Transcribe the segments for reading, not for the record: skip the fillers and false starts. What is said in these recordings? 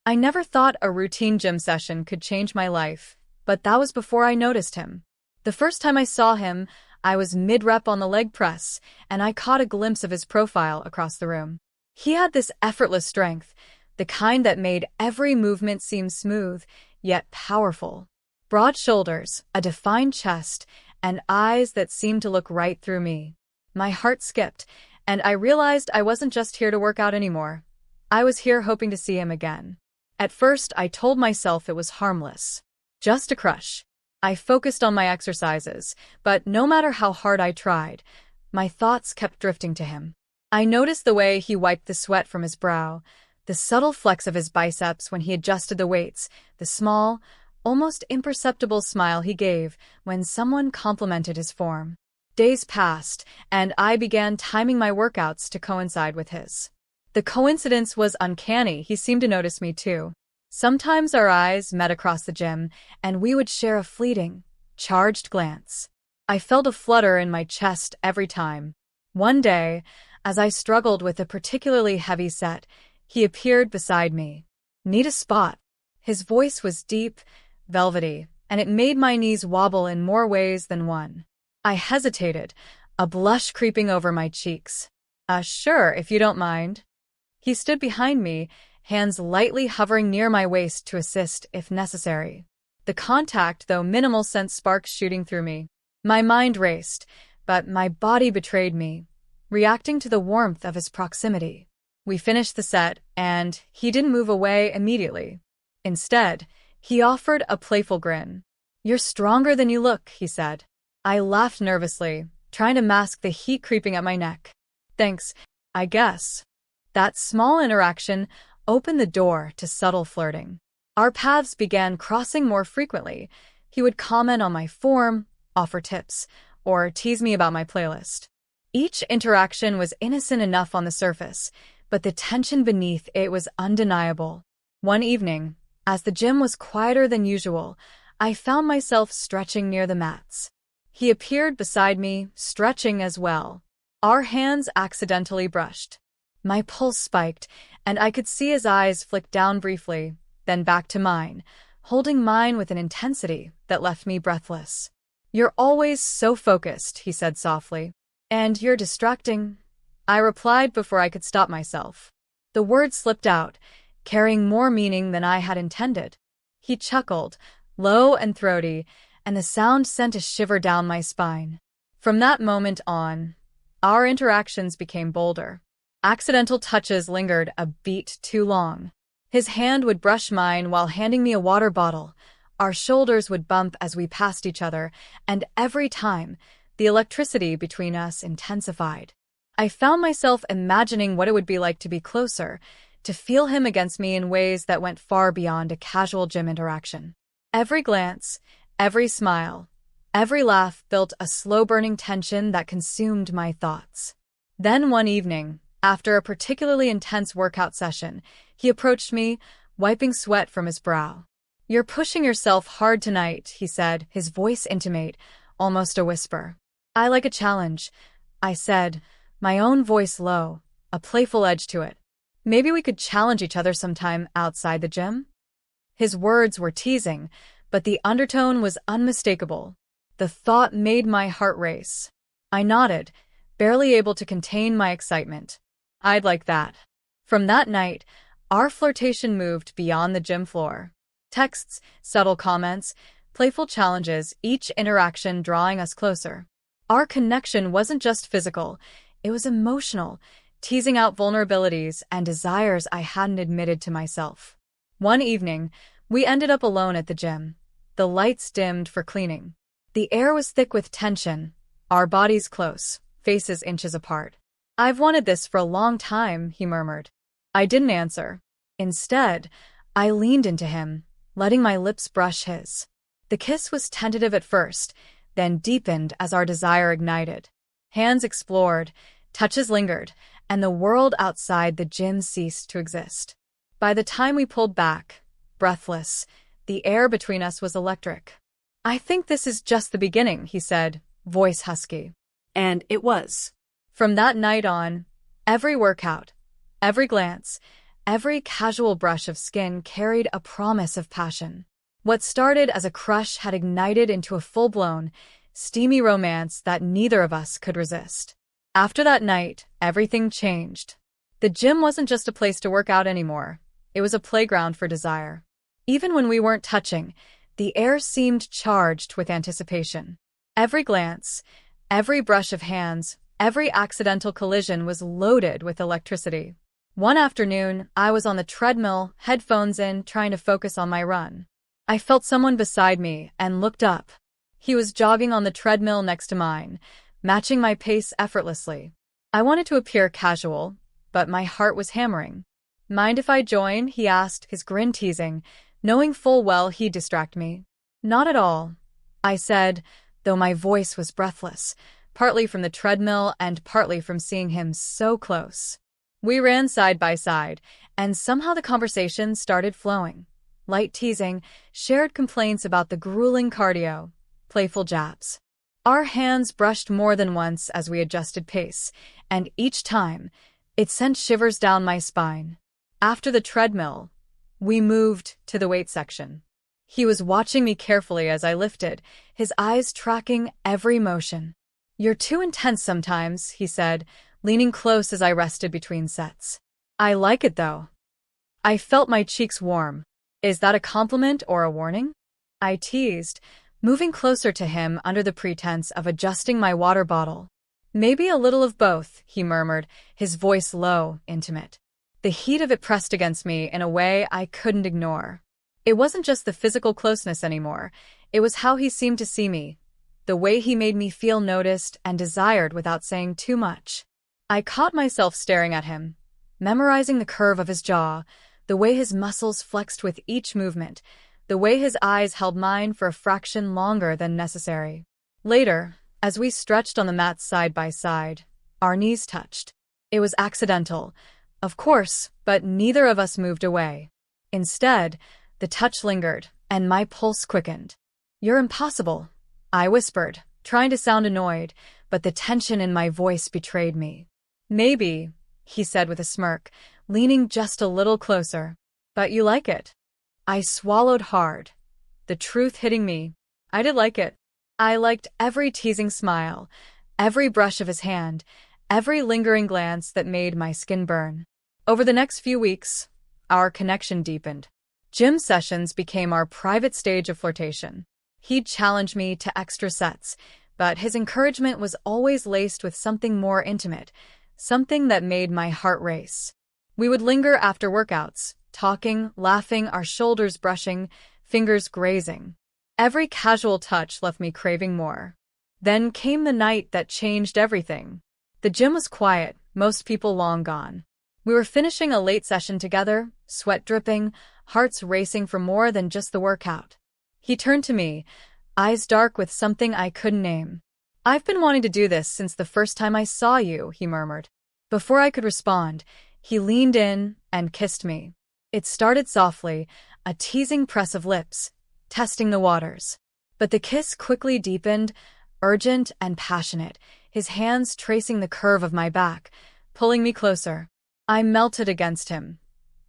I never thought a routine gym session could change my life, but that was before I noticed him. The first time I saw him, I was mid-rep on the leg press, and I caught a glimpse of his profile across the room. He had this effortless strength, the kind that made every movement seem smooth, yet powerful. Broad shoulders, a defined chest, and eyes that seemed to look right through me. My heart skipped, and I realized I wasn't just here to work out anymore. I was here hoping to see him again. At first, I told myself it was harmless. Just a crush. I focused on my exercises, but no matter how hard I tried, my thoughts kept drifting to him. I noticed the way he wiped the sweat from his brow, the subtle flex of his biceps when he adjusted the weights, the small, almost imperceptible smile he gave when someone complimented his form. Days passed, and I began timing my workouts to coincide with his. The coincidence was uncanny. He seemed to notice me too. Sometimes our eyes met across the gym, and we would share a fleeting, charged glance. I felt a flutter in my chest every time. One day, as I struggled with a particularly heavy set, he appeared beside me. "Need a spot?" His voice was deep, velvety, and it made my knees wobble in more ways than one. I hesitated, a blush creeping over my cheeks. Sure, if you don't mind." He stood behind me, hands lightly hovering near my waist to assist if necessary. The contact, though minimal, sent sparks shooting through me. My mind raced, but my body betrayed me, reacting to the warmth of his proximity. We finished the set, and he didn't move away immediately. Instead, he offered a playful grin. "You're stronger than you look," he said. I laughed nervously, trying to mask the heat creeping at my neck. "Thanks, I guess." That small interaction opened the door to subtle flirting. Our paths began crossing more frequently. He would comment on my form, offer tips, or tease me about my playlist. Each interaction was innocent enough on the surface, but the tension beneath it was undeniable. One evening, as the gym was quieter than usual, I found myself stretching near the mats. He appeared beside me, stretching as well. Our hands accidentally brushed. My pulse spiked, and I could see his eyes flick down briefly, then back to mine, holding mine with an intensity that left me breathless. "You're always so focused," he said softly. "And you're distracting," I replied before I could stop myself. The words slipped out, carrying more meaning than I had intended. He chuckled, low and throaty, and the sound sent a shiver down my spine. From that moment on, our interactions became bolder. Accidental touches lingered a beat too long. His hand would brush mine while handing me a water bottle. Our shoulders would bump as we passed each other, and every time, the electricity between us intensified. I found myself imagining what it would be like to be closer, to feel him against me in ways that went far beyond a casual gym interaction. Every glance, every smile, every laugh built a slow-burning tension that consumed my thoughts. Then one evening, after a particularly intense workout session, he approached me, wiping sweat from his brow. "You're pushing yourself hard tonight," he said, his voice intimate, almost a whisper. "I like a challenge," I said, my own voice low, a playful edge to it. "Maybe we could challenge each other sometime outside the gym?" His words were teasing, but the undertone was unmistakable. The thought made my heart race. I nodded, barely able to contain my excitement. "I'd like that." From that night, our flirtation moved beyond the gym floor. Texts, subtle comments, playful challenges, each interaction drawing us closer. Our connection wasn't just physical, it was emotional, teasing out vulnerabilities and desires I hadn't admitted to myself. One evening, we ended up alone at the gym. The lights dimmed for cleaning. The air was thick with tension, our bodies close, faces inches apart. "I've wanted this for a long time," he murmured. I didn't answer. Instead, I leaned into him, letting my lips brush his. The kiss was tentative at first, then deepened as our desire ignited. Hands explored, touches lingered, and the world outside the gym ceased to exist. By the time we pulled back, breathless, the air between us was electric. "I think this is just the beginning," he said, voice husky. And it was. From that night on, every workout, every glance, Every casual brush of skin carried a promise of passion. What started as a crush had ignited into a full-blown, steamy romance that neither of us could resist. After that night, everything changed. The gym wasn't just a place to work out anymore. It was a playground for desire. Even when we weren't touching, the air seemed charged with anticipation. Every glance, every brush of hands, every accidental collision was loaded with electricity. One afternoon, I was on the treadmill, headphones in, trying to focus on my run. I felt someone beside me and looked up. He was jogging on the treadmill next to mine, matching my pace effortlessly. I wanted to appear casual, but my heart was hammering. "Mind if I join?" he asked, his grin teasing, knowing full well he'd distract me. "Not at all," I said, though my voice was breathless, partly from the treadmill and partly from seeing him so close. We ran side by side, and somehow the conversation started flowing. Light teasing, shared complaints about the grueling cardio, playful jabs. Our hands brushed more than once as we adjusted pace, and each time, it sent shivers down my spine. After the treadmill, we moved to the weight section. He was watching me carefully as I lifted, his eyes tracking every motion. "You're too intense sometimes," he said, leaning close as I rested between sets. "I like it though." I felt my cheeks warm. "Is that a compliment or a warning?" I teased, moving closer to him under the pretense of adjusting my water bottle. "Maybe a little of both," he murmured, his voice low, intimate. The heat of it pressed against me in a way I couldn't ignore. It wasn't just the physical closeness anymore, it was how he seemed to see me, the way he made me feel noticed and desired without saying too much. I caught myself staring at him, memorizing the curve of his jaw, the way his muscles flexed with each movement, the way his eyes held mine for a fraction longer than necessary. Later, as we stretched on the mat side by side, our knees touched. It was accidental, of course, but neither of us moved away. Instead, the touch lingered, and my pulse quickened. "You're impossible," I whispered, trying to sound annoyed, but the tension in my voice betrayed me. "Maybe," he said with a smirk, leaning just a little closer. "But you like it." I swallowed hard, the truth hitting me. I did like it. I liked every teasing smile, every brush of his hand, every lingering glance that made my skin burn. Over the next few weeks, our connection deepened. Gym sessions became our private stage of flirtation. He'd challenge me to extra sets, but his encouragement was always laced with something more intimate, something that made my heart race. We would linger after workouts, talking, laughing, our shoulders brushing, fingers grazing. Every casual touch left me craving more. Then came the night that changed everything. The gym was quiet, most people long gone. We were finishing a late session together, sweat dripping, hearts racing for more than just the workout. He turned to me, eyes dark with something I couldn't name. "I've been wanting to do this since the first time I saw you," he murmured. Before I could respond, he leaned in and kissed me. It started softly, a teasing press of lips, testing the waters. But the kiss quickly deepened, urgent and passionate, his hands tracing the curve of my back, pulling me closer. I melted against him,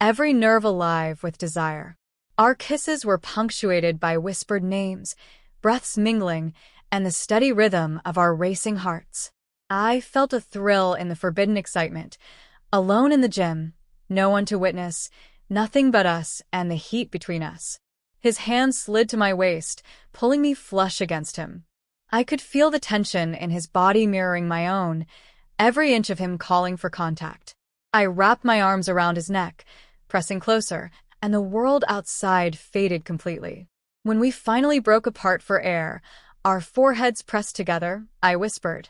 every nerve alive with desire. Our kisses were punctuated by whispered names, breaths mingling, and the steady rhythm of our racing hearts. I felt a thrill in the forbidden excitement. Alone in the gym, no one to witness, nothing but us and the heat between us. His hand slid to my waist, pulling me flush against him. I could feel the tension in his body mirroring my own, every inch of him calling for contact. I wrapped my arms around his neck, pressing closer, and the world outside faded completely. When we finally broke apart for air, our foreheads pressed together, I whispered,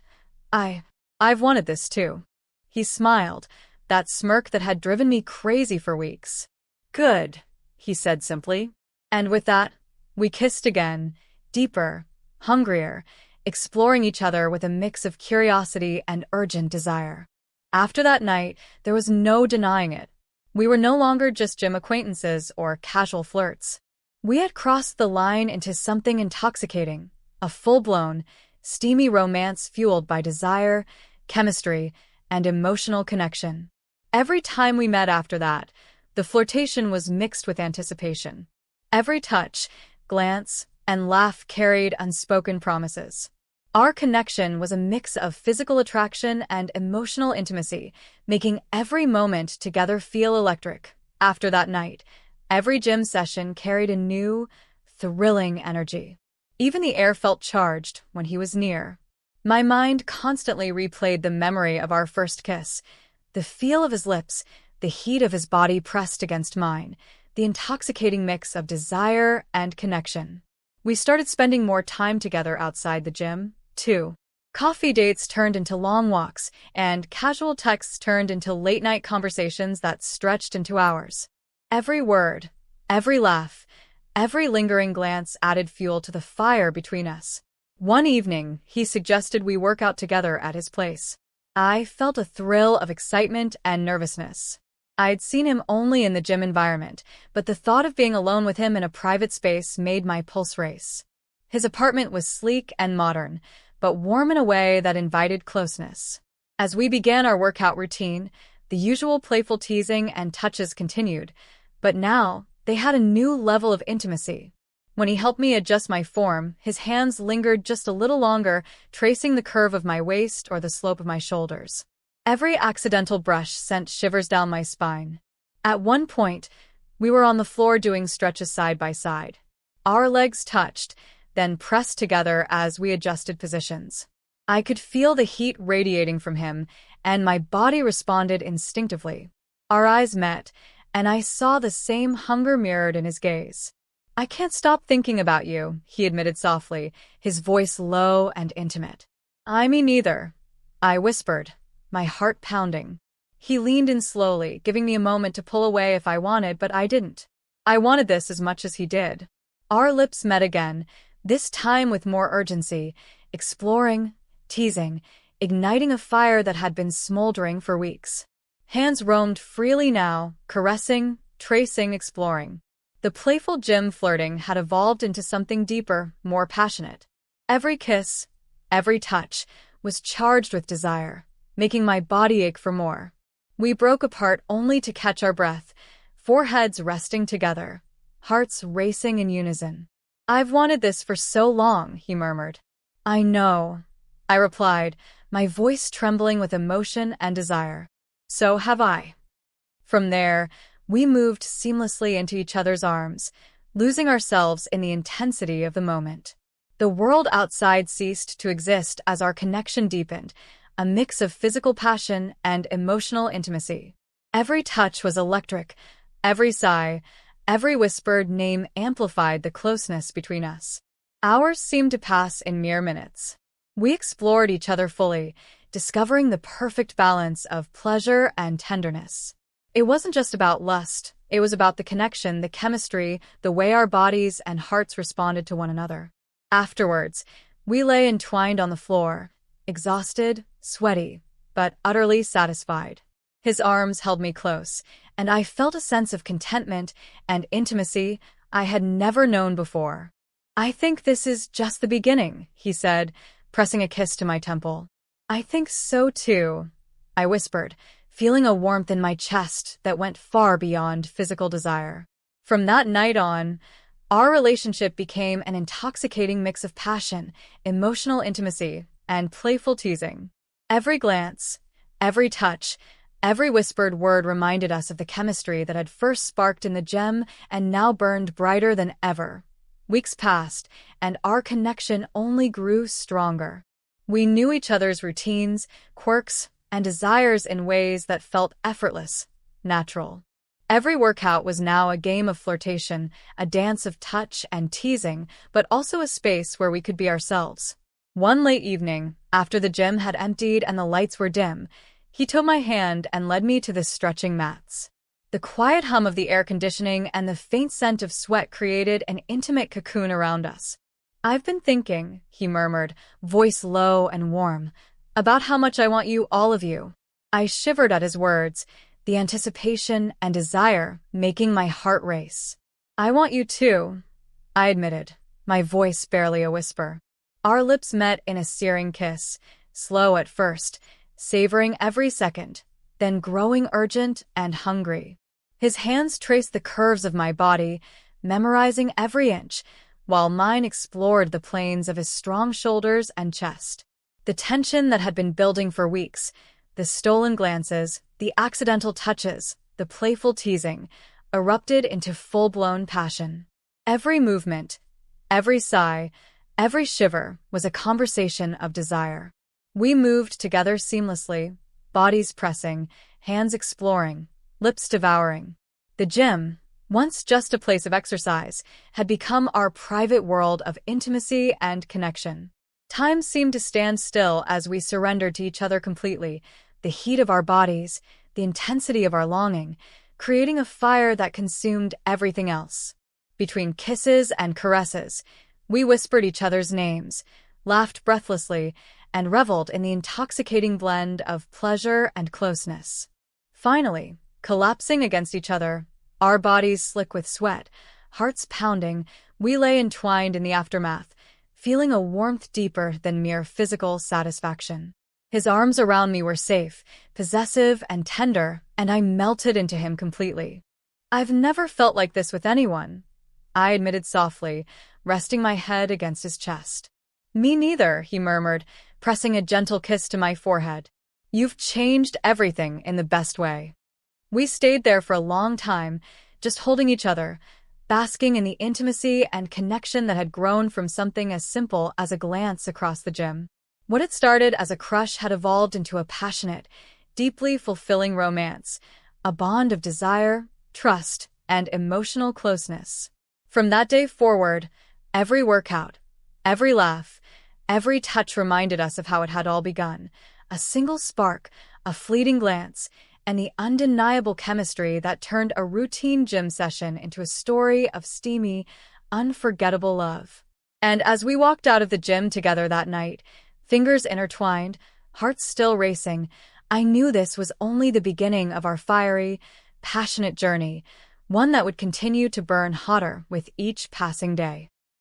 I've wanted this too." He smiled, that smirk that had driven me crazy for weeks. "Good," he said simply. And with that, we kissed again, deeper, hungrier, exploring each other with a mix of curiosity and urgent desire. After that night, there was no denying it. We were no longer just gym acquaintances or casual flirts. We had crossed the line into something intoxicating, a full-blown, steamy romance fueled by desire, chemistry, and emotional connection. Every time we met after that, The flirtation was mixed with anticipation. Every touch, glance, and laugh carried unspoken promises. Our connection was a mix of physical attraction and emotional intimacy, making every moment together feel electric. After that night, every gym session carried a new, thrilling energy. Even the air felt charged when he was near. My mind constantly replayed the memory of our first kiss, the feel of his lips, the heat of his body pressed against mine, the intoxicating mix of desire and connection. We started spending more time together outside the gym, too. Coffee dates turned into long walks, and casual texts turned into late-night conversations that stretched into hours. Every word, every laugh, every lingering glance added fuel to the fire between us. One evening, he suggested we work out together at his place. I felt a thrill of excitement and nervousness. I'd seen him only in the gym environment, but the thought of being alone with him in a private space made my pulse race. His apartment was sleek and modern, but warm in a way that invited closeness. As we began our workout routine, the usual playful teasing and touches continued, but now they had a new level of intimacy. When he helped me adjust my form, his hands lingered just a little longer, tracing the curve of my waist or the slope of my shoulders. Every accidental brush sent shivers down my spine. At one point, we were on the floor doing stretches side by side. Our legs touched, then pressed together as we adjusted positions. I could feel the heat radiating from him, and my body responded instinctively. Our eyes met, and I saw the same hunger mirrored in his gaze. "I can't stop thinking about you," he admitted softly, his voice low and intimate. Me neither," I whispered, my heart pounding. He leaned in slowly, giving me a moment to pull away if I wanted, but I didn't. I wanted this as much as he did. Our lips met again, this time with more urgency, exploring, teasing, igniting a fire that had been smoldering for weeks. Hands roamed freely now, caressing, tracing, exploring. The playful gym flirting had evolved into something deeper, more passionate. Every kiss, every touch, was charged with desire, making my body ache for more. We broke apart only to catch our breath, foreheads resting together, hearts racing in unison. "I've wanted this for so long," he murmured. "I know," I replied, my voice trembling with emotion and desire. "So have I." From there, we moved seamlessly into each other's arms, losing ourselves in the intensity of the moment. The world outside ceased to exist as our connection deepened, a mix of physical passion and emotional intimacy. Every touch was electric, every sigh, every whispered name amplified the closeness between us. Hours seemed to pass in mere minutes. We explored each other fully, discovering the perfect balance of pleasure and tenderness. It wasn't just about lust, it was about the connection, the chemistry, the way our bodies and hearts responded to one another. Afterwards, we lay entwined on the floor, exhausted, sweaty, but utterly satisfied. His arms held me close, and I felt a sense of contentment and intimacy I had never known before. "I think this is just the beginning," he said, pressing a kiss to my temple. "I think so too," I whispered, feeling a warmth in my chest that went far beyond physical desire. From that night on, our relationship became an intoxicating mix of passion, emotional intimacy, and playful teasing. Every glance, every touch, every whispered word reminded us of the chemistry that had first sparked in the gym and now burned brighter than ever. Weeks passed, and our connection only grew stronger. We knew each other's routines, quirks, and desires in ways that felt effortless, natural. Every workout was now a game of flirtation, a dance of touch and teasing, but also a space where we could be ourselves. One late evening, after the gym had emptied and the lights were dim, he took my hand and led me to the stretching mats. The quiet hum of the air conditioning and the faint scent of sweat created an intimate cocoon around us. "I've been thinking," he murmured, voice low and warm, "about how much I want you, all of you." I shivered at his words, the anticipation and desire making my heart race. "I want you too," I admitted, my voice barely a whisper. Our lips met in a searing kiss, slow at first, savoring every second, then growing urgent and hungry. His hands traced the curves of my body, memorizing every inch, while mine explored the planes of his strong shoulders and chest. The tension that had been building for weeks, the stolen glances, the accidental touches, the playful teasing, erupted into full-blown passion. Every movement, every sigh, every shiver was a conversation of desire. We moved together seamlessly, bodies pressing, hands exploring, lips devouring. The gym, once just a place of exercise, had become our private world of intimacy and connection. Time seemed to stand still as we surrendered to each other completely, the heat of our bodies, the intensity of our longing, creating a fire that consumed everything else. Between kisses and caresses, we whispered each other's names, laughed breathlessly, and reveled in the intoxicating blend of pleasure and closeness. Finally, collapsing against each other, our bodies slick with sweat, hearts pounding, we lay entwined in the aftermath, feeling a warmth deeper than mere physical satisfaction. His arms around me were safe, possessive, and tender, and I melted into him completely. "I've never felt like this with anyone," I admitted softly, resting my head against his chest. "Me neither," he murmured, pressing a gentle kiss to my forehead. "You've changed everything in the best way." We stayed there for a long time, just holding each other, basking in the intimacy and connection that had grown from something as simple as a glance across the gym. What had started as a crush had evolved into a passionate, deeply fulfilling romance, a bond of desire, trust, and emotional closeness. From that day forward, every workout, every laugh, every touch reminded us of how it had all begun. A single spark, a fleeting glance, and the undeniable chemistry that turned a routine gym session into a story of steamy, unforgettable love. And as we walked out of the gym together that night, fingers intertwined, hearts still racing, I knew this was only the beginning of our fiery, passionate journey, one that would continue to burn hotter with each passing day.